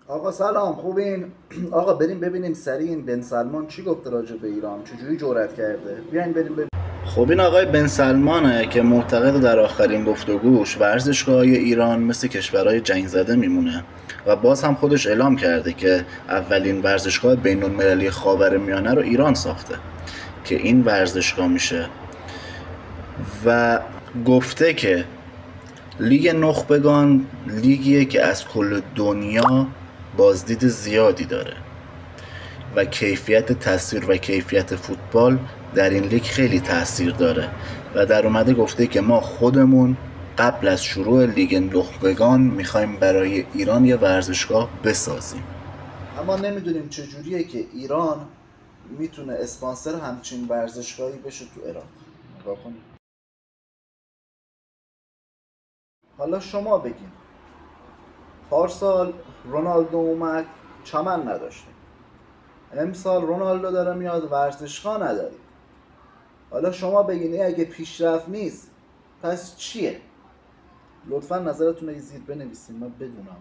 آقا سلام، خوبین؟ آقا بریم ببینیم سریع این بن سلمان چی گفته راجع به ایران، چجوری جرأت کرده. بیاین بریم ببینیم. خب این آقای بن سلمانه که معتقد در آخرین گفتگوش ورزشگاه‌های ایران مثل کشورهای جنگ زده میمونه و باز هم خودش اعلام کرده که اولین ورزشگاه بین‌المللی خاورمیانه رو ایران ساخته که این ورزشگاه میشه و گفته که لیگ نخبگان لیگیه که از کل دنیا بازدید زیادی داره و کیفیت تصویر و کیفیت فوتبال در این لیگ خیلی تاثیر داره و در اومده گفته که ما خودمون قبل از شروع لیگ نخبگان میخوایم برای ایران یه ورزشگاه بسازیم. اما نمیدونیم چجوریه که ایران میتونه اسپانسر همچین ورزشگاهی بشه تو عراق. نگاه کنید. حالا شما بگین، پارسال رونالدو اومد چمن نداشتیم، امسال رونالدو داره میاد ورزشگاه نداریم. حالا شما بگین این اگه پیشرفت نیست پس چیه؟ لطفا نظرتون رو زیر بنویسین من بدونم.